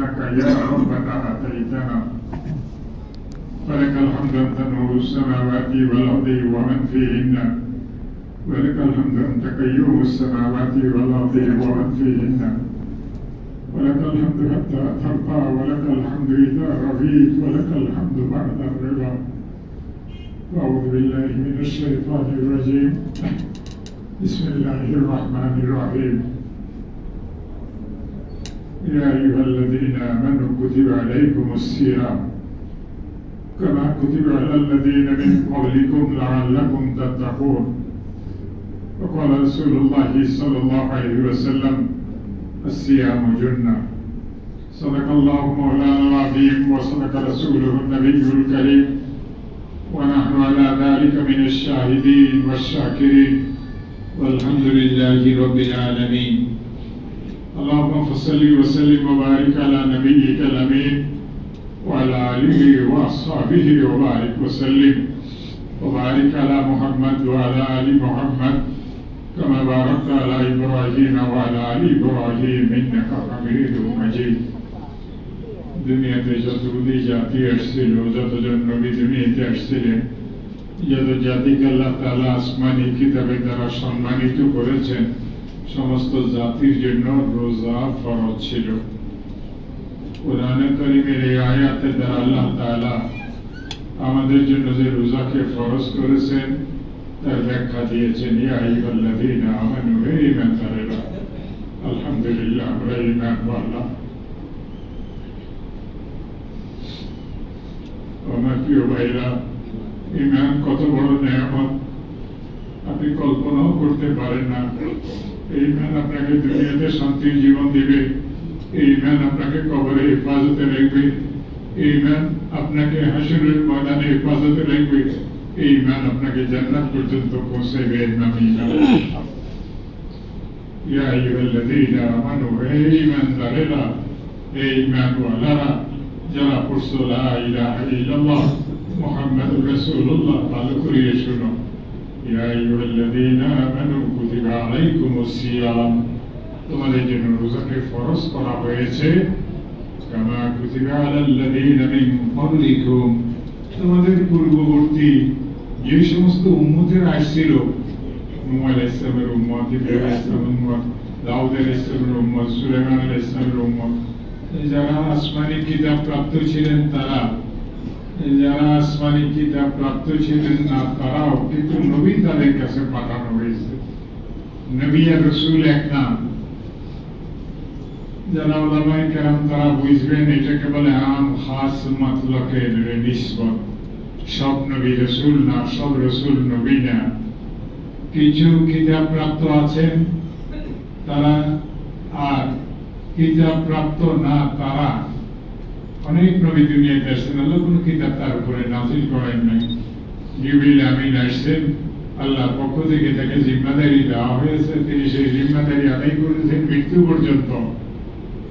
إنك يا ربنا أتيتنا فلك الحمد أنت نور السماوات والأرض ومن فيهن ولك الحمد أنت قيوم السماوات والأرض ومن فيهن ولك الحمد حتى ترضى ولك الحمد إذا رضيت ولك الحمد بعد الرضا. أعوذ بالله من الشيطان الرجيم. بسم الله الرحمن الرحيم. يا أيها الذين آمنوا كتب عليكم الصيام كما كتب على الذين من قبلكم لعلكم تتقون. وقال رسول الله صلى الله عليه وسلم الصيام جنة. صدق الله مولانا العظيم وصدق رسوله النبي الكريم ونحن على ذلك من الشاهدين والشاكرين والحمد لله رب العالمين. اللهم صل وسلم وبارك على نبيك الأمين وعلى آله وأصحابه وبارك وسلم وبارك على محمد وعلى آل محمد كما باركت على إبراهيم وعلى آل إبراهيم إنك حميد مجيد. দুনিয়াতে যতগুলি জাতি আসছিল, যতজন নবী দুনিয়াতে আসছিলেন, যত জাতিকে আল্লাহ তাআলা আসমানি কিতাবের দ্বারা সম্মানিত করেছেন, সমস্ত জাতির জন্য রোজা ফরজ ছিল। কোরআনে কারীমের এই আয়াতের দ্বারা আল্লাহ তাআলা আমাদের জন্য যে রোজাকে ফরজ করেছেন তার ব্যাখ্যা দিয়েছেন। ইয়া আইয়ুহাল্লাযীনা আমানু, হে ঈমানদারেরা। আলহামদুলিল্লাহ, আমরা ঈমানওয়ালা। আমার প্রিয় ভাইরা, ঈমান কত বড় নেয়ামত আপনি কল্পনাও করতে পারেন না। এই ঈমান আপনাকে দুনিয়াতে শান্তির জীবন দিবে, এই ঈমান আপনাকে কবরে হেফাজতে রাখবে, এই ঈমান আপনাকে হাসরের ময়দানে হেফাজতে রাখবে, এই ঈমান আপনাকে জান্নাত পর্যন্ত পৌঁছাবে। ইয়া আইয়ুহাল্লাযীনা আমানু, হে ঈমানদারেরা, হে ঈমানওয়ালারা, যারা পড়ছো লা ইলাহা ইল্লাল্লাহ মুহাম্মাদুর রাসূলুল্লাহ, ভালো করে শোনো। ইয়া আইয়ুহাল্লাযীনা আমানু কুতিবা আলাইকুমুস সিয়াম, তোমাদের জন্য রোজাকে ফরজ করা হয়েছে। কামা কুতিবা আলাল্লাযীনা মিন ক্বাবলিকুম, তোমাদের পূর্ববর্তী যে সমস্ত উম্মতের আসছিল, নূহ আলাইহিস সালামের উম্মত, ইব্রাহিম আলাইহিস সালামের উম্মত, দাউদ আলাইহিস সালামের উম্মত, সুলাইমান আলাইহিস সালামের উম্মত, যারা আসমানি কিতাব প্রাপ্ত ছিলেন তারা, যারা আসমানি কিতাব প্রাপ্ত ছিলেন না তারাও, কিন্তু নবী তাদের কাছে পাঠানো হয়েছে। নবী আর রাসূল এক নাম। যারা উলামায়ে কেরাম তারা বুঝবেন এটাকে বলে আম খাস মাতলাকের নিসবত। সব নবী রাসূল না, সব রাসূল নবী না। কিছু কিতাব প্রাপ্ত আছেন তারা, আর কিতাব প্রাপ্ত না তারা। অনেক নবী দুনিয়াতে আসছেন, আল্লাহ কোনো কিতাব তার উপরে নাযিল করেন নাই। জিবরিল আমিন আসছেন, আল্লাহর পক্ষ থেকে তাকে জিম্মাদারি দেওয়া হয়েছে, তিনি সেই জিম্মাদারি আদায় করেছেন মৃত্যু পর্যন্ত।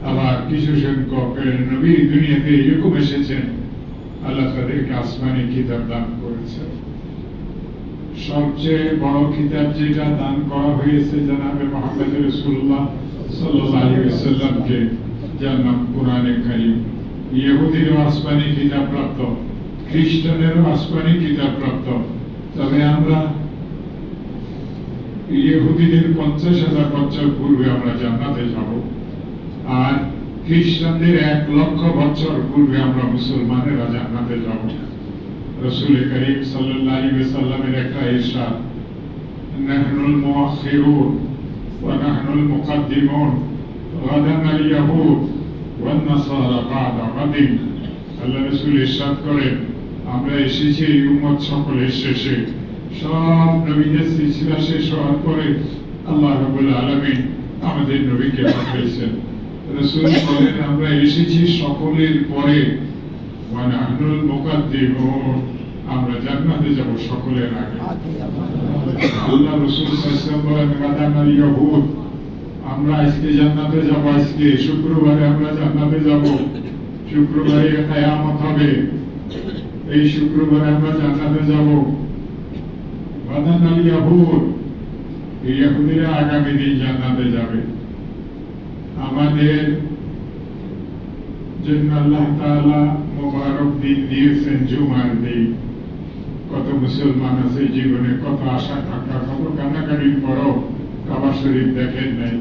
আবার কিছু সংখ্যক নবী দুনিয়াতে এরকম এসেছেন, আল্লাহ তাদেরকে আসমানি কিতাব দান করেছেন। সবচেয়ে বড় কিতাব যেটা দান করা হয়েছে জনাবে মুহাম্মদ রাসূলুল্লাহ সাল্লাল্লাহু আলাইহি ওয়াসাল্লামকে, যার নাম কোরআনে কারীম। ইহুদিরও আসমানি কিতাব প্রাপ্ত, খ্রিস্টানেরও আসমানি কিতাব প্রাপ্ত। তবে আমরা ইহুদিদের 50,000 বছর পূর্বে আমরা জান্নাতে যাব, আর খ্রিস্টানদের 1,00,000 বছর পূর্বে আমরা মুসলমানেরা জান্নাতে যাব। রাসূল কারীম সাল্লাল্লাহু আলাইহি ওয়াসাল্লামের একটা ইরশাদ, নাহনুল মুআখিরুন ওয়া নাহনুল মুকাদ্দিমুন গাদান আল ইয়াহুদ ওয়ান নাসারা বা'দা গাদিন। আল্লাহ রাসূল ইরশাদ করেন, আমরা এসেছি এই উম্মত সকলের শেষে। সব নবীদের সিলসিলা শেষ হওয়ার পরে আল্লাহ রাব্বুল আলামিন আমাদের নবীকে পাঠিয়েছেন। রাসূল বলেন, আমরা এসেছি সকলের পরে। ওয়া নাহনুল মুকাদ্দিমুন, আমরা জান্নাতে যাব সকলের আগে। আল্লাহ রাসূল সাল্লাল্লাহু আলাইহি ওয়াসাল্লাম বলেন, গাদান আল ইয়াহুদ, আমরা আজকে জান্নাতে যাব, আজকে শুক্রবারে আমরা জান্নাতে যাব। শুক্রবারে কিয়ামত হবে, এই শুক্রবারে আমরা জান্নাতে যাব। গাদান আল ইয়াহুদ, ইহুদিরা আগামী দিন জান্নাতে যাবে। আমাদের জন্য আল্লাহ তাআলা মোবারক দিন দিয়েছেন জুমার দিন। কত মুসলমান আছে জীবনে কত আশা থাকা কত কান্নাকাটির পরও কাবা শরীফ দেখেন নাই।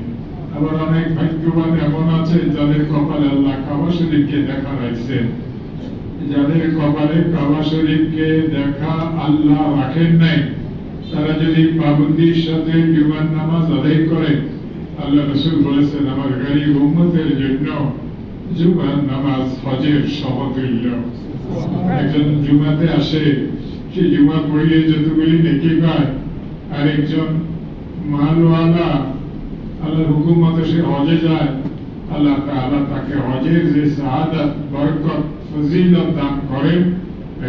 আবার অনেক ভাগ্যবান এমন আছে যাদের কপালে আল্লাহ কাবা শরীফকে দেখা রাখছেন। যাদের কপালে কাবা শরীফকে দেখা আল্লাহ রাখেন নাই, তারা যদি পাবন্দির সাথে জুমার নামাজ আদায় করে, আল্লাহ রাসূল বলেছেন আমার গরীব উম্মতের জন্য জুমার নামাজ হজের সমতুল্য। একজন জুমাতে আসে, সে জুমা পড়িয়ে যতগুলি নেকি পায়, আর একজন মালওয়ালা আল্লাহর হুকুম মতো সে হজে যায়, আল্লাহ তাআলা তাকে হজের যে সাআদাত বরকত ফজিলত দান করেন,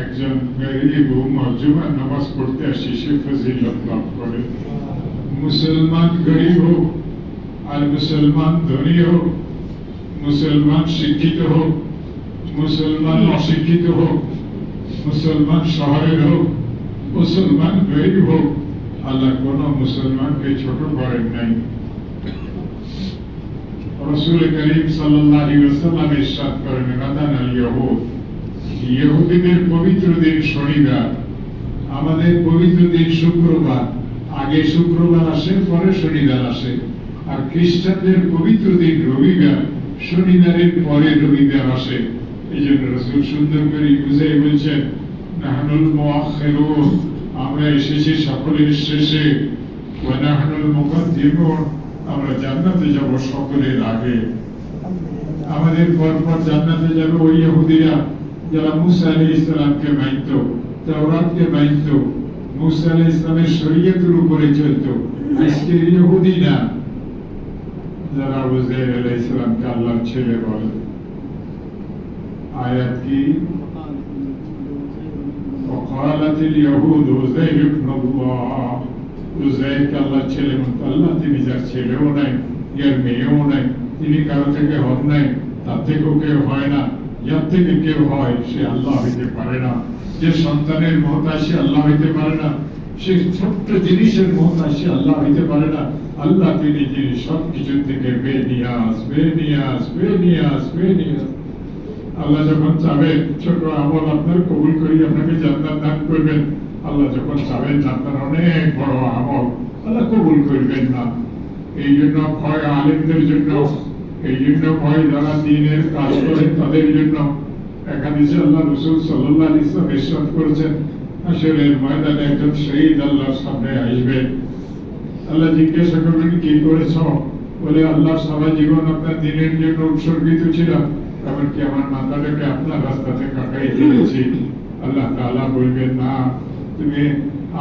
একজন গরীব উম্মত জুমার নামাজ পড়তে আসে সে ফজিলত লাভ করে। মুসলমান গরীব হোক আর মুসলমান ধনী হোক, মুসলমান শিক্ষিত হোক, মুসলমান অশিক্ষিত হোক, মুসলমান শহরের হোক, মুসলমান গরীব হোক, আল্লাহ কোন মুসলমানকে ছোট করেন নাই। রাসূল করিম সাল্লাল্লাহু আলাইহি ওয়াসাল্লাম ইরশাদ করেন, গাদান আল ইয়াহুদ, ইহুদিদের পবিত্র দিন শনিবার, আমাদের পবিত্র দিন শুক্রবার। আগে শুক্রবার আসে, পরে শনিবার আসে। আর খ্রিস্টানদের পবিত্র দিন রবিবার, শনিবারের পরে রবিবার আসে। এই জন্য রাসূল সুন্দর করে বুঝাই বলছেন, নাহনুল মুআখিরুন, আমরা এসেছি সকলের শেষে, ওয়া নাহনুল মুকাদ্দিমুন, আমরা জান্নাতে যাব সকলের আগে। আমাদের পরপর জান্নাতে যাবে ওই ইহুদিরা যারা মুসা আলাইহিস সালামকে মানত, তাওরাতকে মানত, মুসা আলাইহিস সালামের শরীয়তের উপরে চলত। আজকের ইহুদি না, যারা উযাইর আলাইহিস সালামকে আল্লাহর ছেলে বলে। আয়াত কি? وقالت اليهود عزير ابن الله, উযাইরকে আল্লাহর ছেলে বলতো। আল্লাহ তিনি যার ছেলেও নাই, যার মেয়েও নাই, তিনি কারো থেকে হন নাই, তার থেকেও কেউ হয় না, যার থেকে কেউ হয় সে আল্লাহ হইতে পারে না। যে সন্তানের মহতাজ সে আল্লাহ হইতে পারে না, সে ছোট্ট জিনিসের মহতাজ সে আল্লাহ হইতে পারে না। আল্লাহ তিনি যিনি সবকিছু থেকে বেনিয়াজ, বেনিয়াজ, বেনিয়াজ, বেনিয়াজ। আল্লাহ যখন চাবেন ছোট আমল আপনার কবুল করি আপনাকে জান্নাত দান করবেন, আল্লাহ যখন চাবেন আপনার অনেক বড় আমল আল্লাহ কবুল করবেন না। এই জন্য ভয় আলেমদের জন্য, এই জন্য ভয় যারা দ্বীনের কাজ করেন তাদের জন্য। এক হাদিসে আল্লাহ রাসূল সাল্লাল্লাহু আলাইহি ওয়াসাল্লাম ইরশাদ করেছেন, হাশরের ময়দানে একজন শহীদ আল্লাহর সামনে আসবেন। আল্লাহ জিজ্ঞাসা করবেন কি করেছো? বলে আল্লাহ সারা জীবন আপনার দ্বীনের জন্য উৎসর্গিত ছিলাম, এমনকি আমার মাথাটাকে আপনার রাস্তাতে কাটাই দিয়েছি। আল্লাহ তাআলা বলবেন না, তুমি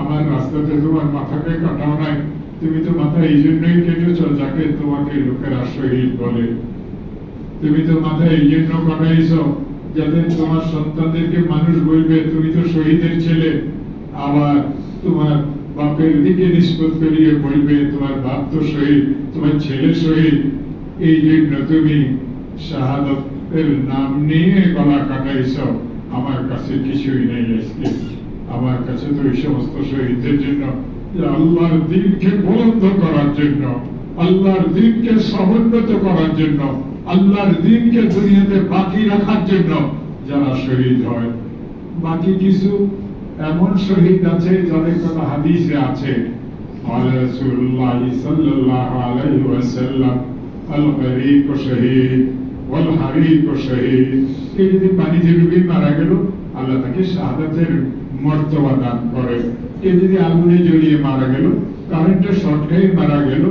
আমার রাস্তাতে তোমার মাথাকে কাটাও নাই, তুমি তো মাথা এই জন্যই কেটেছ যাকে তোমাকে লোকেরা শহীদ বলে। তুমি তো মাথা এই জন্য কাটাইছ যাতে তোমার সন্তানদেরকে মানুষ বলবে তুমি তো শহীদের ছেলে। আবার তোমার বাপের দিকে নিষ্পত করিয়ে বলবে তোমার বাপ তো শহীদ, তোমার ছেলে শহীদ। এই জন্য তুমি শাহাদাতের নাম নিয়ে গলা কাটাইছ। আমার কাছে কিছুই নেই আজকে, আমার কাছে তো এই সমস্ত শহীদদের জন্য, আল্লাহর দ্বীনকে বুলন্দ করার জন্য, আল্লাহর দ্বীনকে সমুন্নত করার জন্য, আল্লাহর দ্বীনকে দুনিয়াতে বাকি রাখার জন্য যারা শহীদ হয়। বাকি কিছু এমন শহীদ আছে যাদের কথা হাদিসে আছে। রাসূলুল্লাহ সাল্লাল্লাহু আলাইহি ওয়াসাল্লাম, আল গরীক শহীদ ওয়াল হারিক শহীদ। এই যদি পানিতে ডুবে মারা গেল আল্লাহ তাকে শাহাদাতের মর্তবা দান করে। কেউ যদি আগুনে জ্বলিয়ে মারা গেল, কারেন্টে শর্ট খেয়ে মারা গেল,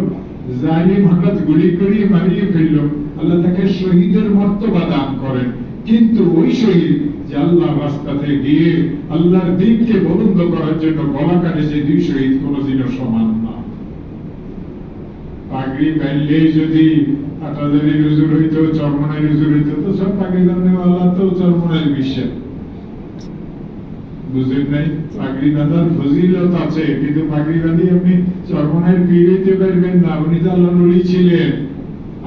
জালিম হঠাৎ গুলি করিয়ে মারিয়ে ফেলল, আল্লাহ তাকে শহীদের মর্তবা দান করেন। কিন্তু ওই শহীদ যে আল্লাহর রাস্তাতে গিয়ে আল্লাহর দ্বীনকে বুলন্দ করার জন্য গলা কাটে, যে দুই শহীদ কোনোদিনও সমান না। পাগড়ি বাঁধলে যদি আটাজারি হুজুর হইতো, চরমনাই হুজুর হইতো, তো সব পাগড়ি বাঁধনেওয়ালা তো চরমনাই বিশ্বাস। বুঝলেন নাই? পাগড়ি বাঁধার ফজিলত আছে, কিন্তু পাগড়ি বাঁধি আপনি চরমনাইয়ের পীর হইতে পারবেন না। উনি তো আল্লাহর ওলি ছিলেন,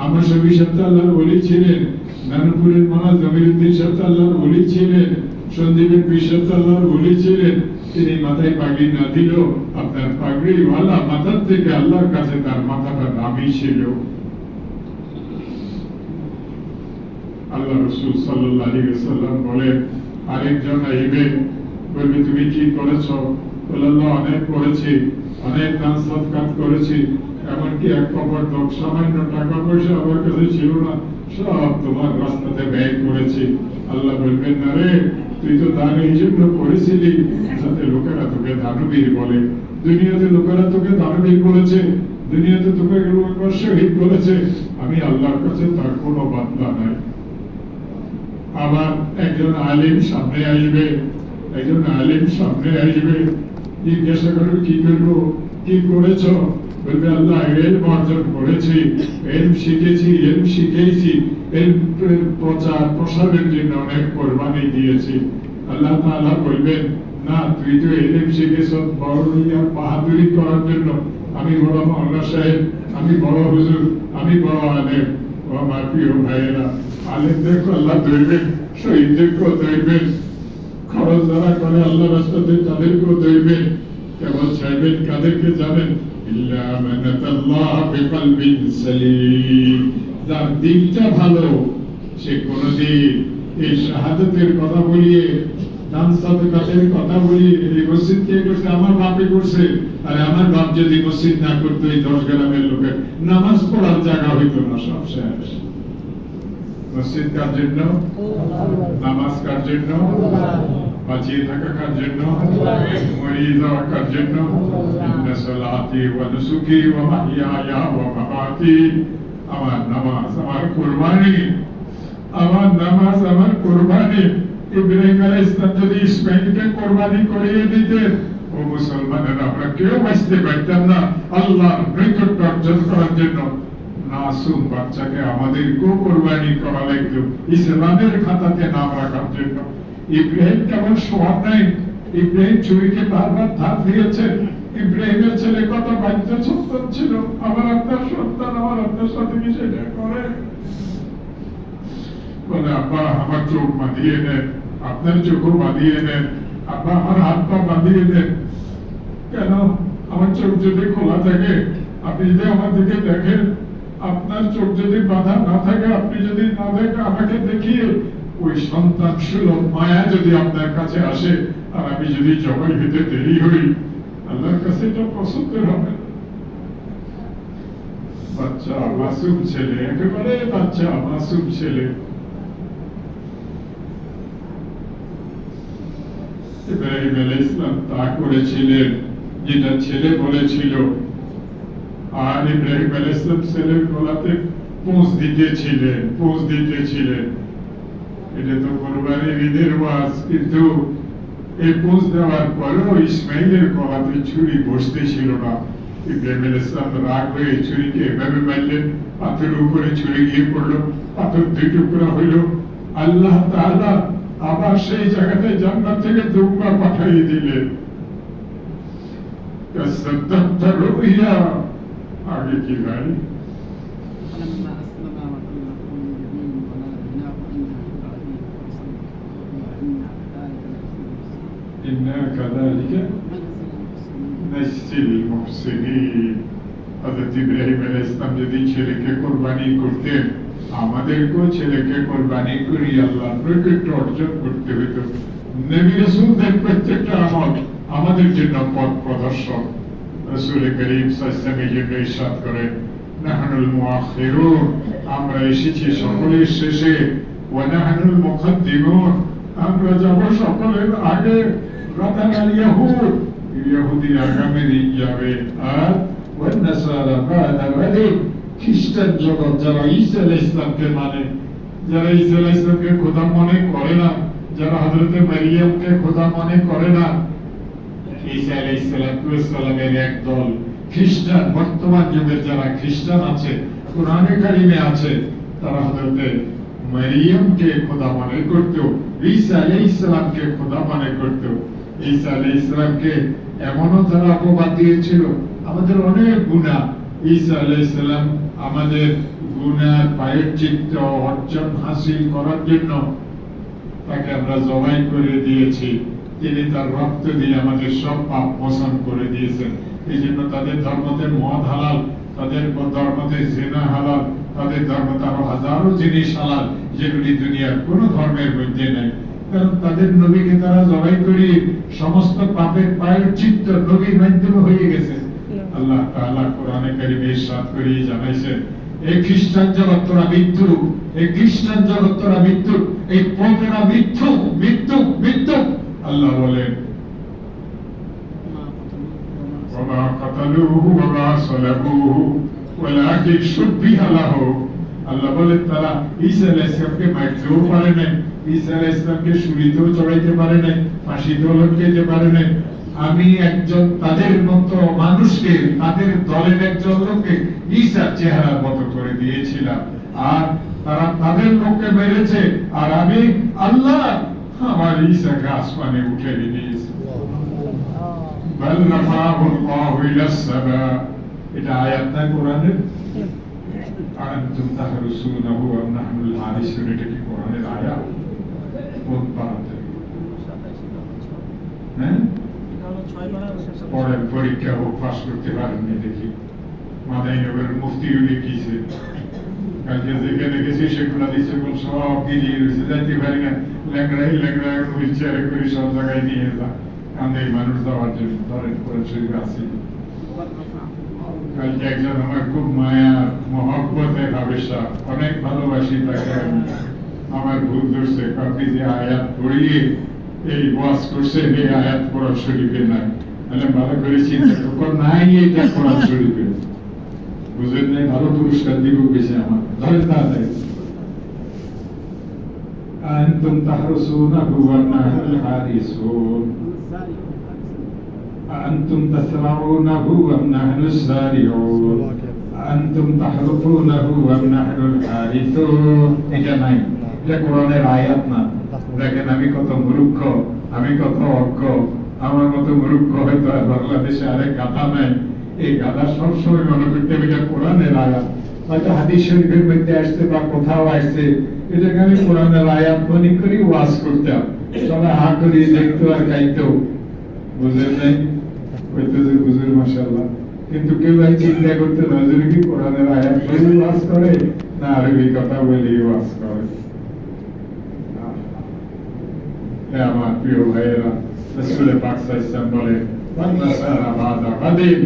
আমার সবই সাথে আল্লাহর ওলি ছিলেন, নানুপুরের মামা জমিরুদ্দিন সাথে আল্লাহর ওলি ছিলেন, সন্দীপের পীর সাথে আল্লাহর ওলি ছিলেন। তিনি মাথায় পাগড়ি না দিল, আপনার পাগড়িওয়ালা মাথার থেকে আল্লাহর কাছে তার মাথাটা দামি ছিল। আল্লাহ রাসূল সাল্লাল্লাহু আলাইহি ওয়াসাল্লাম বলেন, আরেকজন আইবে, বলবে তুমি কি করেছো? বলে, আল্লাহ অনেক করেছি, অনেক দান সদকাত করেছি, এমনকি এক কবর সামান্য টাকা পয়সা আমার কাছে ছিল না, সব তোমার রাস্তাতে ব্যয় করেছি। আল্লাহ বলবেন, না রে, তুই তো দান এই জন্য করেছিলি যাতে লোকেরা তোকে দানবীর বলে। দুনিয়াতে লোকেরা তোকে দানবীর বলেছে, দুনিয়াতে তোকে শহীদ বলেছে, আমি আল্লাহর কাছে তার কোনো বাদলা নাই। আবার একজন আলিম সামনে আসবে, একজন আলিম সামনে আসবে, জিজ্ঞাসা করবে, কি করবো, কি করেছ? বলবে, আল্লাহ এলম অর্জন করেছি, এলম শিখেছি, এলম শিখেছি, এলম প্রচার প্রসারের জন্য অনেক কোরবানি দিয়েছি। আল্লাহ তাআলা বলবেন, না, তুই তো এলম শিখেছ বড় বাহাদুরি করার জন্য। আমি বড় মাওলানা সাহেব, আমি বড় হুজুর, আমি বড় আলেম। ও আমার প্রিয় ভাইয়েরা, আলেমদেরকে আল্লাহ ধরবেন, শহীদদেরকেও ধরবেন, খরচ যারা করে আল্লাহ রাস্তাতে তাদেরকেও ধরবেন। কেবল ছাড়বেন কাদেরকে জানেন? ইল্লা মান আতাল্লাহ বিকলবিন সালিম। যার দিলটা ভালো, সে কোনদিন এই শাহাদাতের কথা বলিয়ে, দান সাদকাতের কথা বলিয়ে, এই মসজিদ কে করছে? আমার বাপে করছে। আর আমার বাপ যদি মসজিদ না করতো, এই 10 গ্রামের লোকের নামাজ পড়ার জায়গা হইতো না, সব শেষ। মসজিদ কার জন্য? নামাজ কার জন্য? বাঁচিয়ে থাকা কার জন্য? মরিয়ে যাওয়া কার জন্য? ইন্না সালাতি ওয়া নুসুকি ওয়া মাহইয়ায়া ওয়া মামাতি, আমার নামাজ আমার কুরবানি, আমার নামাজ আমার কুরবানি। ইব্রাহিম আলাইহিস সালাম যদি ইসমাঈলকে কুরবানি করিয়ে দিতেন, ও মুসলমানেরা, আমরা কেউ বাঁচতে পারতাম না আল্লাহর নৈকট্য অর্জন করার জন্য। মাসুম বাচ্চাকে আমাদেরকেও কোরবানি করা লাগতো ইসলামের খাতাতে নাম রাখার জন্য। ইব্রাহিম কেমন সব নাই, ইব্রাহিম চুরিকে বারবার ধার দিয়েছেন। ইব্রাহিমের ছেলে কত বাধ্য সন্তান ছিল, আমার আপনার সন্তান আমার আপনার সাথে কি সেটা করে? বলে, আব্বা আমার চোখ বাঁধিয়ে নেন, আপনার চোখও বাঁধিয়ে নেন, আব্বা আমার হাত পা বাঁধিয়ে নেন। কেন? আমার চোখ যদি খোলা থাকে, আপনি যদি আমার দিকে দেখেন, আপনার চোখ যদি বাঁধা না থাকে, আপনি যদি না দেখে আমাকে দেখিয়ে ওই সন্তান সুলভ মায়া যদি আপনার কাছে আসে, আর আমি যদি জবাই হইতে দেরি হই, আল্লাহর কাছে এটা পছন্দের হবে। বাচ্চা মাসুম ছেলে, একেবারে বাচ্চা মাসুম ছেলে। ইব্রাহিম আলাইহিস সালাম তা করেছিলেন যেটা ছেলে বলেছিল। আর ইব্রাহিম আলাইহিস সালাম ছেলের গলাতে পোঁছ দিতেছিলেন। এটা তো কোরবানির ঈদের ওয়াজ, কিন্তু এই পোঁছ দেওয়ার পরেও ইসমাইলের গলাতে ছুরি বসতেছিল না। ইব্রাহিম আলাইহিস সালাম রাগ হয়ে ছুরিকে এভাবে মারলেন, পাথরের উপরে ছুরি গিয়ে পড়লো, পাথর 2 টুকরা হইল। আল্লাহ তাআলা আবার সেই জায়গাতে জান্নাত থেকে দুম্বা পাঠিয়ে দিলেন। আগে কি ভাই? إنا كذلك نجزي المحسنين। হযরত ইব্রাহিম আলাইহিস সালাম যদি ছেলেকে কুরবানি করতেন, আমাদেরকেও ছেলেকে কুরবানি করি আল্লাহর নৈকট্য অর্জন করতে হতো। নবী রাসূলদের প্রত্যেকটা আমল আমাদের জন্য পথ প্রদর্শক। রাসূল করিম সাল্লাল্লাহু আলাইহি ওয়াসাল্লাম ইরশাদ করেন, নাহনুল মুআখিরুন, আমরা এসেছি সকলের শেষে, ওয়া নাহনুল মুকদ্দিমুন, আমরা যাব সকলের আগে। রাদানাল ইয়াহুদ, ইহুদি আগামী দিন যাবে, আর ওয়ান নাসারা বাদা ওয়ালিদ, খ্রিস্টান জগৎ যারা ঈসা আলাইহিস সালামকে মানে, যারা ঈসা আলাইহিস সালামকে খোদা মনে করে না, যারা হযরত মারিয়ামকে খোদা মনে করে না, ঈসা আলাইহিস সালামের এক দল খ্রিস্টান, বর্তমান যুগের যারা খ্রিস্টান আছে, কোরআনে কারিমে আছে, তারা হযরত মারিয়ামকে খোদা মনে করত, ঈসা আলাইহিস সালামকে খোদা মনে করত। ঈসা আলাইহিস সালামকে এমনও তারা অপবাদ দিয়েছিল, আমাদের অনেক গুনাহ, ঈসা আলাইহিস সালাম আমাদের গুনার প্রায়শ্চিত্ত অর্জন হাসিল করার জন্য তাকে আমরা জবাই করে দিয়েছি। তিনি তার রক্ত দিয়ে আমাদের সব পাপ মোচন করে দিয়েছেন। এই জন্য তাদের ধর্মতে মদ হালাল, তাদের ধর্মতে জিনা হালাল, তাদের ধর্মতে আরো হাজারো জিনিস হালাল, যেগুলি দুনিয়ার কোন ধর্মের মধ্যে নেই, কারণ তাদের নবীকে তারা জবাই করি সমস্ত পাপের প্রায়শ্চিত্ত নবীর মাধ্যমে হয়ে গেছে। আল্লাহ তাআলা কোরআনে কারীমে ইরশাদ করে জানাইছেন, এই খ্রিস্টান জগৎ তোরা মৃত্যু, এই খ্রিস্টান জগৎ তোরা মৃত্যু, এই পোপেরা মৃত্যু মৃত্যু মৃত্যু। আল্লাহ বলেন ওয়া কাতালুহু ওয়া সালাবুহু ওয়ালাকিন শুববিহা লাহু। আল্লাহ বলেন তারা ঈসা আলাইহিস সালামকে মারতেও পারে নাই, ঈসা আলাইহিস সালামকে ছুরিতেও চড়াইতে পারে নাই, ফাঁসিতেও লটকাইতে পারে নাই। আমি একজন তাদের মতো মানুষকে, তাদের দলের একজন লোককে ঈসার চেহারার মতো করে দিয়েছিলাম, আর তারা তাদের লোককে মেরেছে, আর আমি আল্লাহ আমার ঈসাকে আসমানে উঠে দিয়েছি। বাল রাফাহু আল্লাহু ইলাস সামা। এটা আয়াত না কোরআনের? আনতুম তাহরুসুনাহু ওয়া নাহনুল হারিসুন। এটা কি কোরআনের আয়াত? কোন পারাতে? হ্যাঁ, পরের পরীক্ষা হোক, পাস করতে পারেননি দেখি। মাদাইনগরের মুফতিও লিখিছে, কালকে যেখানে গেছি সেগুলো দিচ্ছে, সব গিরিয়ে রয়েছে, যাইতে পারি না, ল্যাংড়াই ল্যাংড়াই হুইল চেয়ারে করে সব জায়গায় নিয়ে যা, কান্দে মানুষ যাওয়ার জন্য। ধরেন করে শরীর আছি। কালকে একজন আমার খুব মায়া মহব্বতের হাবেশা, অনেক ভালোবাসি তাকে আমি, আমার ভুল ধরছে, আপনি যে আয়াত পড়িয়ে এই ওয়াজ করছেন, এই আয়াত কোরআন শরীফে নাই। মানে ভালো করে চিন্তা কর, নাই এটা কোরআন শরীফে, বুঝলেন নাই? ভালো পুরস্কার দিব বেশি আমার, ধরে তা দেয়। আনতুম তাহরুসুনাহু ওয়া নাহনুল হারিসুন, আনতুম তাসরাউনাহু ওয়া নাহনুস সারিউন, আনতুম তাহরুফুনাহু ওয়া নাহনুল হারিসুন। এটা নাই, এটা কোরআনের আয়াত না। দেখেন আমি কত মূর্খ, আমি কত অজ্ঞ। আমার মতো মূর্খ হয়তো আর বাংলাদেশে আরেক গাধা নাই। এই গাধা সবসময় মনে করতে হবে এটা কোরআনের আয়াত, হয়তো হাদিস শরীফের মধ্যে আসছে বা কোথাও আসছে, এটাকে আমি কোরআনের আয়াত মনে করি ওয়াজ করতাম, সবাই হা করিয়ে দেখতো আর গাইতো। বুঝেন নাই? হয়তো যে বুঝুর মাশাআল্লাহ, কিন্তু কেউ ভাই চিন্তা করতে নজরে কি কোরআনের আয়াত বলে ওয়াজ করে না আরবি কথা বলে ওয়াজ করে। আমার প্রিয় ভাইয়েরা, রাসূল পাক সাল্লাল্লাহু আলাইহি ওয়াসাল্লাম বলে, নাসারা বাদা বাদিন,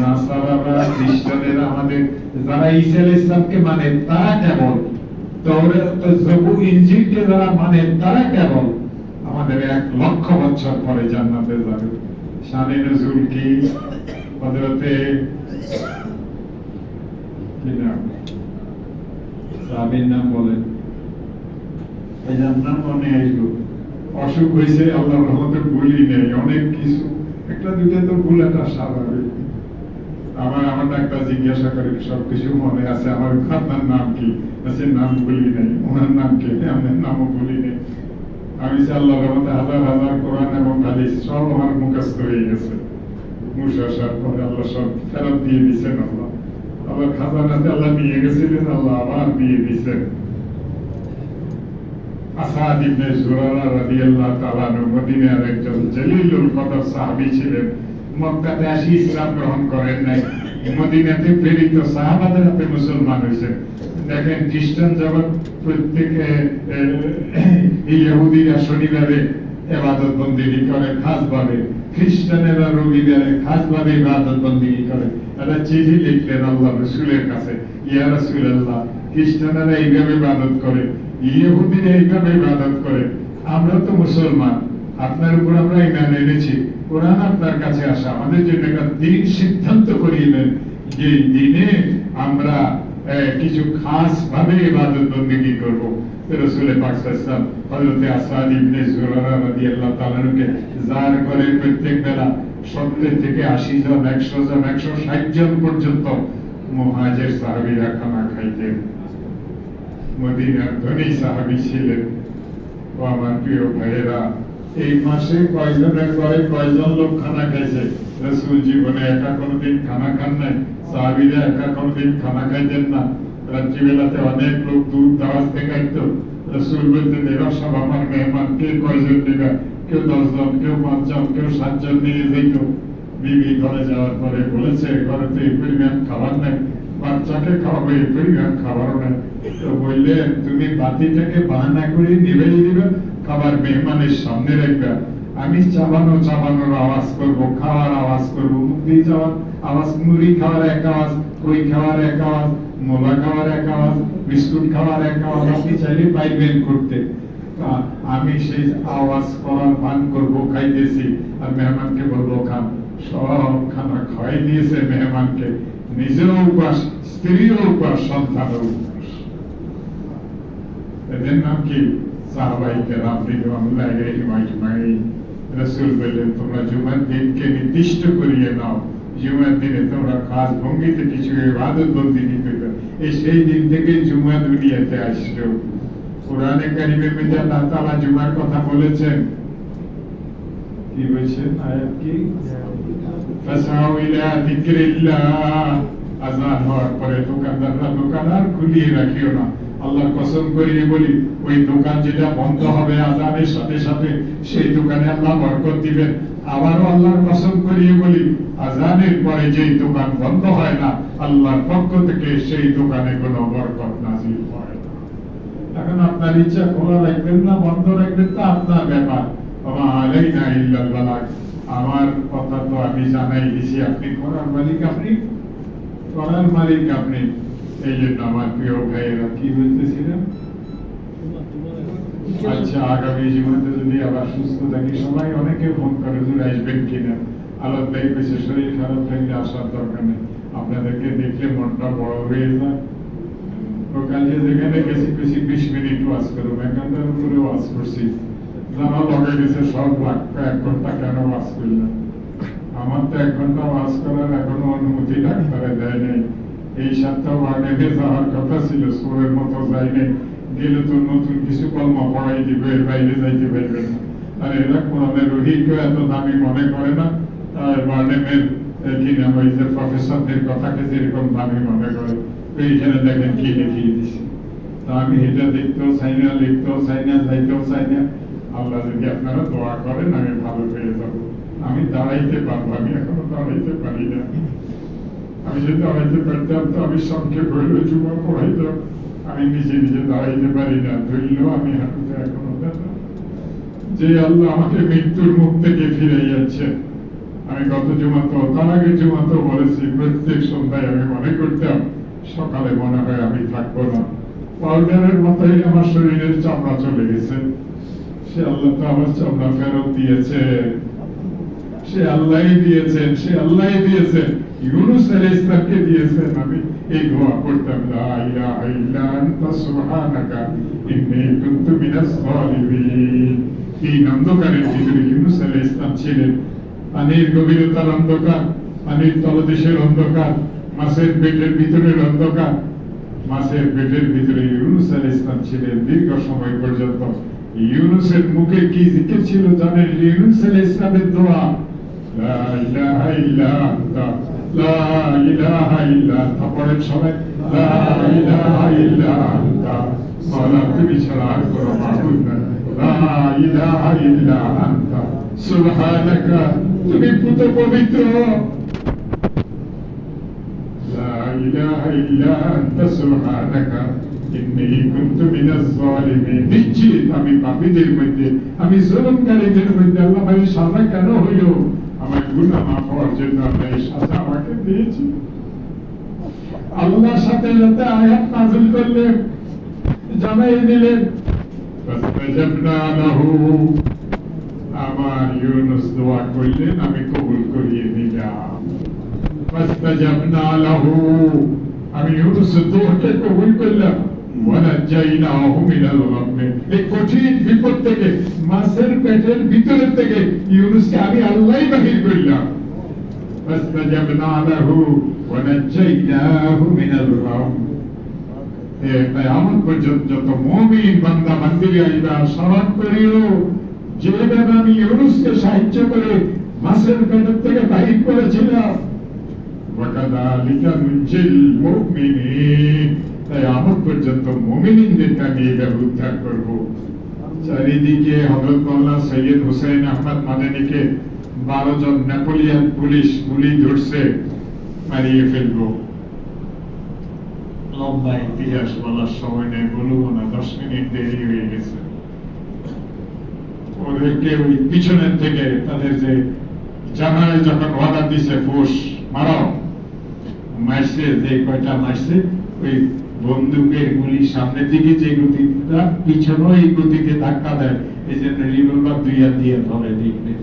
নাসারারা খ্রিস্টানেরা আমাদের, যারা ঈসা আলাইহিস সালামকে মানে তারা কেবল, তাওরাত জবুর ইনজিলকে যারা মানে তারা কেবল আমাদের 1,00,000 বছর পরে জান্নাতে যাবে। শানে নজুল কি? হযরতে কি নাম, সাহাবীর নাম বলেন, এই নাম মনে আসলো। অসুখ হয়েছে, আল্লাহর রহমতে ভুলই নেই, অনেক কিছু, একটা দুইটা তো ভুল, একটা স্বাভাবিক। আমার ডাক্তার জিজ্ঞাসা করে সবকিছু মনে আছে, আমার খাতার নাম কি আছে, নাম ভুলি নেই, ওনার নাম কি, আমার নামও ভুলি নেই। আমি আল্লাহর রহমতে হাজার হাজার কোরআন এবং হাদিস সব আমার মুখস্থ হয়ে গেছে। মুশাশার পরে আল্লাহ সব ফেরত দিয়ে দিচ্ছেন। আল্লাহ খাজানাতে আল্লাহ নিয়ে গেছিলেন, আল্লাহ আবার দিয়ে দিচ্ছেন। আসাদ ইবনে জুরারা রাদিয়াল্লাহু তাআলা আনহু মদিনার একজন জলিলুল কদর সাহাবী ছিলেন। মক্কাতে আসি ইসলাম গ্রহণ করেন নাই, মদিনাতে প্রেরিত সাহাবাদের হাতে মুসলমান হয়েছেন। দেখেন খ্রিস্টান জগৎ প্রত্যেকে, ইহুদিরা শনিবারে ইবাদত বন্দেগী করে খাসভাবে, খ্রিস্টানেরা রবিবারে খাসভাবে ইবাদত বন্দেগী করে। তারা চিঠি লিখলেন আল্লাহ রাসূলের কাছে, ইয়া রাসূলুল্লাহ, খ্রিস্টানেরা এইভাবে ইবাদত করে, ইহুদিরা এইভাবে ইবাদত করে, আমরা তো মুসলমান, আপনার উপর আমরা ঈমান এনেছি, কোরআন আপনার কাছে আসা আমাদের জন্য একটা দিন সিদ্ধান্ত করিলেন, যে দিনে আমরা কিছু খাস ভাবে ইবাদত বন্দেগী করব। রাসূল পাক সাল্লাল্লাহু আলাইহি ওয়াসাল্লাম হযরত আসাদ ইবনে জুরারা রাদিয়াল্লাহু তাআলা আনহুকে যার ঘরে প্রত্যেক বেলা 70 থেকে 80 জন, 100 জন, 160 জন পর্যন্ত মুহাজির সাহাবীরা খানা খাইতেন। মদিনার ধনী সাহাবী ছিলেন। ও আমার প্রিয় ভাইয়েরা, এই মাসে কয়জনের ঘরে কয়জন লোক খানা খাইছে? রাসূল জীবনে একা কোনোদিন খানা খান নাই, সাহাবীরা একা কোনোদিন খানা খাইতেন না। রাত্রিবেলাতে অনেক লোক দূর দারাজ থেকে আসতো, রাসূল বলতেন এরা সব আমার মেহমান, কে কয়জন নিবা? কেউ 10 জন, কেউ 5 জন, কেউ 7 জন নিয়ে যেত। বিবি ঘরে যাওয়ার পরে বলেছে ঘরে তো এই পরিমাণ খাবার নাই, বাচ্চাকে খাওয়াবে এই পরিমাণ খাবারও নাই। তো বললেন তুমি বাতিটাকে বাহানা করে নিভেই দিবে, খাবার মেহমানের সামনে রাখবে, আমি চাবানোর আওয়াজ করব, খাওয়ার আওয়াজ করব, মুখ দিয়ে যাওয়ার আওয়াজ, মুড়ি খাওয়ার এক আওয়াজ, কই খাওয়ার এক আওয়াজ, মোলা খাওয়ার এক আওয়াজ, বিস্কুট খাওয়ার এক আওয়াজ, আপনি চাইলে পাইবেন করতে। আমি সেই আওয়াজ করার পান করব, খাইতেছি, আর মেহমানকে বলবো খান। সব খানা খাওয়াই দিয়েছে মেহমানকে, নিজেও উপাস, স্ত্রীও উপাস, সন্তানও উপাস। এদের নাম কি? সাহাবায়ে কেরাম রাদিয়াল্লাহু আলাইহিম আজমাইন। রাসূল বললেন তোমরা জুমার দিনকে নির্দিষ্ট করিয়ে নাও, জুমার দিনে তোমরা খাস ভঙ্গিতে কিছু ইবাদত বন্দেগী করবে। এই সেই দিন থেকে জুমা দুনিয়াতে আসলো। কোরআনে কারীমের মধ্যে আল্লাহ তাআলা জুমার কথা বলেছেন, কি বলেছেন? আয়াত কি? ফাসাউ ইলা যিকরিল্লাহ। আযান হওয়ার পরে দোকানদাররা দোকান আর খুলিয়ে রাখিও না। আল্লাহর কসম করিয়ে বলি, ওই দোকান যেটা বন্ধ হবে আযানের সাথে সাথে, সেই দোকানে আল্লাহ বরকত দিবেন। আবারও আল্লাহর কসম করিয়ে বলি, আযানের পরে যেই দোকান বন্ধ হয় না, আল্লাহর পক্ষ থেকে সেই দোকানে কোনো বরকত নাযিল হয় না। এখন আপনার ইচ্ছা খোলা রাখবেন না বন্ধ রাখবেন, তা আপনার ব্যাপার। ওমা আলাইনা ইল্লাল বালাগ। আমার কথা তো আমি জানাই দিছি, আপনি করার মালিক, আপনি করার মালিক আপনি। এই জন্য আমার প্রিয় ভাইয়েরা, কি বলতেছিলেন? আচ্ছা, আগামী জীবনে যদি আবার সুস্থ থাকি, সবাই অনেকে ফোন করে যে আসবেন কিনা। আল্লাহ তাই কইছে শরীর খারাপ থাকলে আসার দরকার নেই, আপনাদেরকে দেখলে মনটা বড় হয়ে যায়। কালকে যেখানে গেছি 20 মিনিট ওয়াজ করবো, 1 ঘন্টার উপরে ওয়াজ করছি। যারা লগে গেছে সব লাগতো 1 ঘন্টা কেন ওয়াজ করলাম। আমার তো 1 ঘন্টা ওয়াজ করার এখনো অনুমতি ডাক্তারে দেয় নাই। এই সপ্তাহ আগে যাওয়ার কথা ছিল, সোরের মতো যাই নাই। গেলে তো নতুন কিছু কলমা পড়াই দিবে, এর বাইরে যাইতে পারবে না। আর এরা কোরআনের রহিকে এত দামি মনে করে না, আর বার্ডেমের কি নাম, ওই যে প্রফেসরদের কথাকে যেরকম দামি মনে করে। এইখানে দেখেন কি লিখিয়ে দিছে। তা আমি এটা দেখতেও চাই না, লিখতেও চাই না, যাইতেও চাই না। আল্লাহ যদি আপনারা দোয়া করেন আমি ভালো পেয়ে যাব। আমি দাঁড়াইতে পারবো, আমি এখনো দাঁড়াইতে পারি না। আমি যদি দাঁড়াইতে পারতাম তো আমি সংক্ষেপ হইলে জুমা পড়াইতাম। আমি নিজে নিজে দাঁড়াইতে পারি না, ধরলেও আমি হাঁটুতে এখনো ব্যথা। যে আল্লাহ আমাকে মৃত্যুর মুখ থেকে ফিরে যাচ্ছে। আমি গত জুমাতেও, তার আগে জুমাতেও বলেছি, প্রত্যেক সন্ধ্যায় আমি মনে করতাম সকালে মনে হয় আমি থাকবো না। পাউডারের মতোই আমার শরীরের চামড়া চলে গেছে। সে আল্লাহ তো আমার চামড়া ফেরত দিয়েছে, সে আল্লাহই দিয়েছেন, সে আল্লাহই দিয়েছেন, ইউনূস আলাইহিস সালামকে দিয়েছেন। আমি এই দোয়া করতাম, লা ইলাহা ইল্লা আনতা সুবহানাকা ইন্নী কুনতু মিনাজ জালিমিন। এই অন্ধকারের ভিতরে ইউনূস আলাইহিস সালাম ছিলেন। পানির গভীরতার অন্ধকার, পানির তলদেশের অন্ধকার, মাছের পেটের ভিতরের অন্ধকার। মাছের পেটের ভিতরে ইউনূস আলাইহিস সালাম ছিলেন দীর্ঘ সময় পর্যন্ত। ইউনূসের মুখে কি জিকির ছিল জানেন? ইউনূস আলাইহিস সালামের দোয়া, লা ইলাহা ইল্লা আনতা, লা ইলাহা ইল্লা আনতা। পড়েন সবাই, লা ইলাহা ইল্লা আনতা, মাওলা তুমি ছাড়া আর কোনো মাবুদ নাই। লা ইলাহা ইল্লা আনতা সুবহানাকা, তুমি পুত পবিত্র। লা ইলাহা ইল্লা আনতা সুবহানাকা ইন্নী কুনতু মিনাজ জালিমিন। নিশ্চিত আমি পাপীদের মধ্যে, আমি জুলুমকারীদের মধ্যে। আল্লাহ ভাই সাজা কেন হইল? আমার গুনাহ মাফ হওয়ার জন্য আল্লাহ এই সাজা আমাকে দিয়েছে। আল্লাহর সাথে সাথে আয়াত নাযিল করলেন, জানাই দিলেন, ফাস্তাজাবনা লাহু। আমার ইউনূস দোয়া করলেন, আমি কবুল করিয়ে নিলাম। ফাস্তাজাবনা লাহু, আমি ইউনূসের দোয়াকে কবুল করলাম। ওয়ানাজাইনাহু মিনাল গাম্মি, এই কঠিন বিপদ থেকে, মাছের পেটের ভিতর থেকে ইউনূসকে আমি আল্লাহই বাহির করলাম। ফাস্তাজাবনা লাহু ওয়ানাজাইনাহু মিনাল গাম্মি। কিয়ামত পর্যন্ত যত মুমিন বান্দা বান্দিরা আইবা, স্মরণ করিও যেভাবে আমি ইউনূসকে সাহায্য করে মাছের পেটের থেকে বাহির করেছিলাম। ওয়াকাযালিকা নুনজিল মুমিনিন, কিয়ামত পর্যন্ত মুমিনদেরকে আমি এইভাবে উদ্ধার করব। চারিদিকে হযরত মাওলানা সৈয়দ হুসাইন আহমদ মাদানীকে 12 জন নেপোলিয়ান পুলিশ গুলি ধরছে, মারিয়ে ফেলবো। লম্বা ইতিহাস বলার সময় নেই, বলবো না, 10 মিনিট দেরি হয়ে গেছে। ওদেরকে ওই পিছনের থেকে তাদের যে জানায় যখন অর্ডার দিছে ফোর্স মারাও, মারছে, যে কয়টা মারছে ওই বন্দুকের গুলি সামনের দিকে যে গতিটা, পিছনেও এই গতিতে ধাক্কা দেয়, এই জন্য রিভলভার দুই হাত দিয়ে ধরে দেখবে।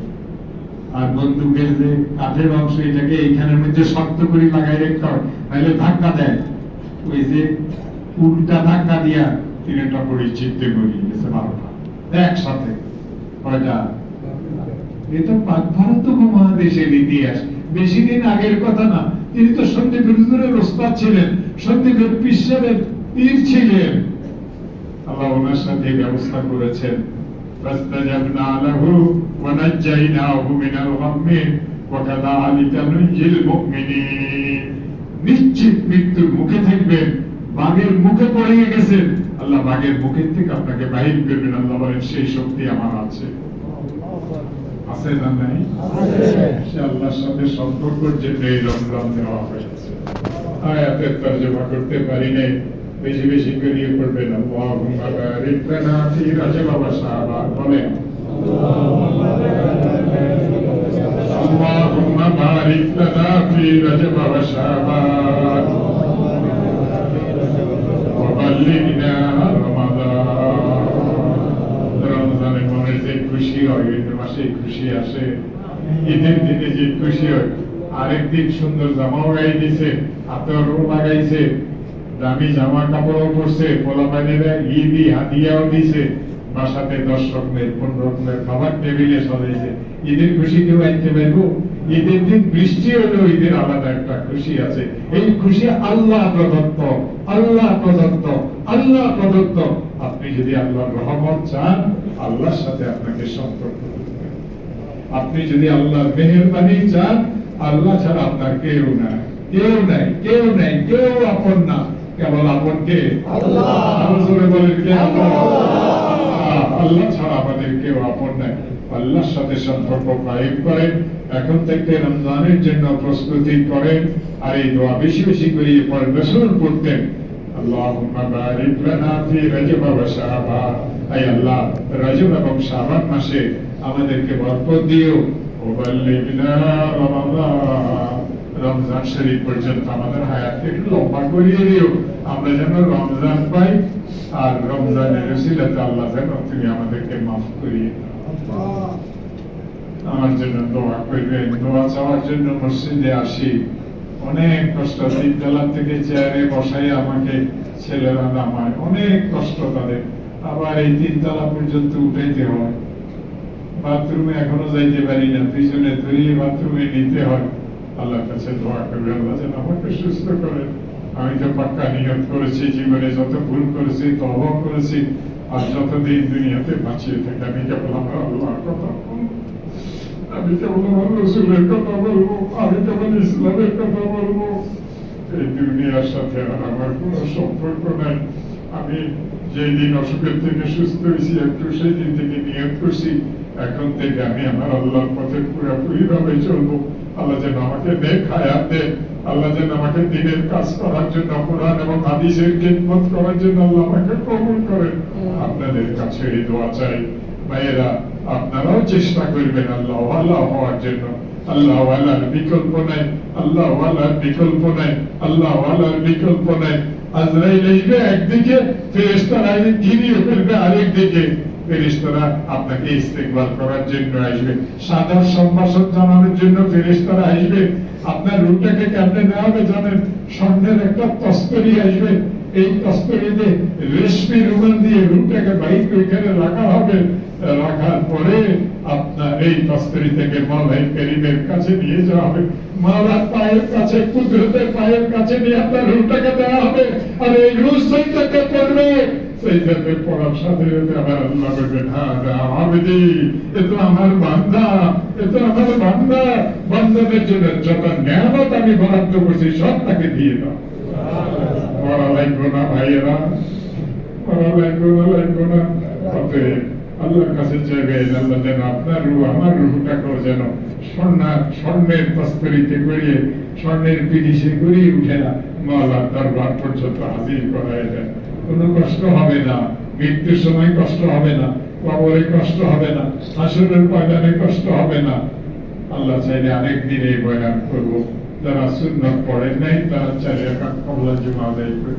আর বন্দুকের যে কাঠের অংশ এটাকে এইখানের মধ্যে শক্ত করে লাগাই রাখতে হয়, নাহলে ধাক্কা দেয়। ওই যে উল্টা ধাক্কা দিয়া তিনটা করে চিত্তে মরি গেছে 12টা একসাথে। কয়টা? এটা পাক ভারত উপমহাদেশের ইতিহাস, বেশি দিন আগের কথা না। তিনি তো সন্দীপ হুজুরের ওস্তাদ ছিলেন, সন্দীপ পীর সাহেবের পীর ছিলেন। আল্লাহ ওনার সাথে ব্যবস্থা করেছেন। ফাস্তাজাবনা লাহু ওয়া নাজ্জাইনাহু মিনাল গাম্মি ওয়া কাযালিকা নুনজিল মুমিনিন। নিশ্চিত মৃত্যুর মুখে থাকবেন, বাঘের মুখে পড়ে গেছেন, আল্লাহ বাঘের মুখের থেকে আপনাকে বাহির করবেন। আল্লাহ বলেন সেই শক্তি আমার আছে। আছে না নাই? সে আল্লাহর সাথে সম্পর্কের জন্য এই রমজান দেওয়া হয়েছে। আয়াতের তরজমা করতে পারি নাই, বেশি বেশি করিয়ে পড়বেন। আল্লাহুম্মা বারিক লানা ফি রাজব ওয়া শাবান, বলেন আল্লাহুম্মা বারিক লানা ফি রাজব ওয়া শাবান ওয়া বাল্লিগনা রমাদান। রমজানের মনে যে খুশি হয়, ঈদের মাসে খুশি আসে, ঈদের দিনে যে খুশি হয়। আরেকদিন সুন্দর জামাও গাই দিছে, আতরও লাগাইছে, দামি জামা কাপড়ও পরছে, পোলাপানেরা ঈদি হাদিয়াও দিছে, বাসাতে 10 রকমের 15 রকমের খাবার টেবিলে সাজাইছে। ঈদের খুশি কেউ আনতে পারবো? ঈদের দিন বৃষ্টি হলেও ঈদের আলাদা একটা খুশি আছে। এই খুশি আল্লাহ প্রদত্ত, আল্লাহ প্রদত্ত, আল্লাহ প্রদত্ত। আপনি যদি আল্লাহর রহমত চান, আল্লাহর সাথে আপনাকে সম্পর্ক করতে হবে। আপনি যদি আল্লাহর মেহেরবানি চান, আল্লাহ ছাড়া আপনার কেউ নাই, কেউ নাই, কেউ নাই, কেউ আপন না। কেবল আপন কে? আল্লাহ। বলেন কে? আল্লাহ ছাড়া আমাদের কেউ আপন নাই। আল্লাহর সাথে সম্পর্ক কায়েম করেন। এখন থেকে রমজানের জন্য প্রস্তুতি করেন। আর এই দোয়া বেশি বেশি করে পড়েন। রাসূল পড়তেন, আল্লাহুম্মা বারিক লানা ফি রাজব ওয়া শাবান। আয় আল্লাহ, রজব এবং শাবান মাসে আমাদেরকে বরকত দিও। ওয়া বাল্লিগনা রমাদান, রমজান শরীফ পর্যন্ত আমাদের হায়াতকে একটু লম্বা করিয়ে দিও, আমরা যেন রমজান পাই। আর রমজানের ওসিলাতে আল্লাহ যেন তুমি আমাদেরকে মাফ করিয়ে দাও। আমার জন্য দোয়া করবেন। দোয়া চাওয়ার জন্য মসজিদে আসি, অনেক কষ্ট। তিনতলা থেকে চেয়ারে বসাই আমাকে ছেলেরা নামায়, অনেক কষ্ট তাদের। আবার এই 3 তলা পর্যন্ত উঠাইতে হয়। বাথরুমে এখনো যাইতে পারি না, পিছনে ধরিয়ে বাথরুমে নিতে হয়। আল্লাহর কাছে দোয়া করবে, আল্লাহ যেন আমাকে সুস্থ করেন। আমি তো পাক্কা নিয়ত করেছি, জীবনে যত ভুল করেছি, তওবা করেছি, আর যতদিন দুনিয়াতে বাঁচিয়ে থাকি আমি কেবল আমার আল্লাহর কথা বলবো, আমি কেবল আমার রাসূলের কথা বলবো, আমি কেবল ইসলামের কথা বলবো। এই দুনিয়ার সাথে আর আমার কোনো সম্পর্ক নাই। আমি যেই দিন অসুখের থেকে সুস্থ হয়েছি, একটু সেই দিন থেকে নিয়ত করছি, এখন থেকে আমি আমার আল্লাহর পথে পুরোপুরি ভাবে চলবো। আল্লাহ যেন আমাকে নেক হায়াত দেন, আল্লাহ যেন আমাকে দ্বীনের কাজ করার জন্য, কোরআন এবং হাদিসের খিদমত করার জন্য আল্লাহ আমাকে কবুল করেন। আপনাদের কাছে এই দোয়া চাই। ভাইয়েরা, আপনারাও চেষ্টা করবেন আল্লাহ ওয়ালা হওয়ার জন্য। আল্লাহ ওয়ালার বিকল্প নাই, আল্লাহ ওয়ালার বিকল্প নাই, আল্লাহ ওয়ালার বিকল্প নাই। আজরাইল আসবে একদিকে, ফেরেশতারা ঘিরিয়ে ফেলবে আরেকদিকে। ফেরেশতারা আপনাকে ইস্তেকবাল করার জন্য আসবে, সাদর সম্ভাষণ জানানোর জন্য ফেরেশতারা আসবে। আপনার রূপটাকে কেমনে নেওয়া হবে জানেন? স্বর্ণের একটা তস্তরি আসবে, এই তস্তরিতে রেশমি রুমাল দিয়ে রূপটাকে বাইক ওইখানে রাখা হবে। রাখার পরে আপনার এই তস্তরি থেকে মাওলাই করিমের কাছে নিয়ে যাওয়া হবে। মাওলার পায়ের কাছে, কুদরতের পায়ের কাছে নিয়ে আপনার রূপটাকে দেওয়া হবে। আর এই রূপ সেইটাকে পড়বে, সেইটাকে পড়ার সাথে সাথে আবার আল্লাহ বলবেন, হ্যাঁ আবেদি, এ তো আমার বান্দা, এ তো আমার বান্দা। বান্দাদের জন্য যত নিয়ামত আমি বরাদ্দ করছি সব তাকে দিয়ে দাও। মরা লাগবে না ভাইয়েরা, মরা লাগবে না। অতএব আল্লাহর কাছে চাইবেন, আল্লাহ যেন আপনার রূহ, আমার রূহটাকেও যেন স্বর্ণের তস্তরিতে গড়িয়ে, স্বর্ণের পিরিশে গড়িয়ে উঠে না, মাওলার দরবার পর্যন্ত হাজির করায় দেয়। কোনো কষ্ট হবে না, মৃত্যুর সময় কষ্ট হবে না, কবরে কষ্ট হবে না, হাসরের ময়দানে কষ্ট হবে না। আল্লাহ চাইলে আরেক দিন এই বয়ান করবো। যারা সুন্নত পড়েন নাই তারা চাইলে কবলা জুমা আদায় করে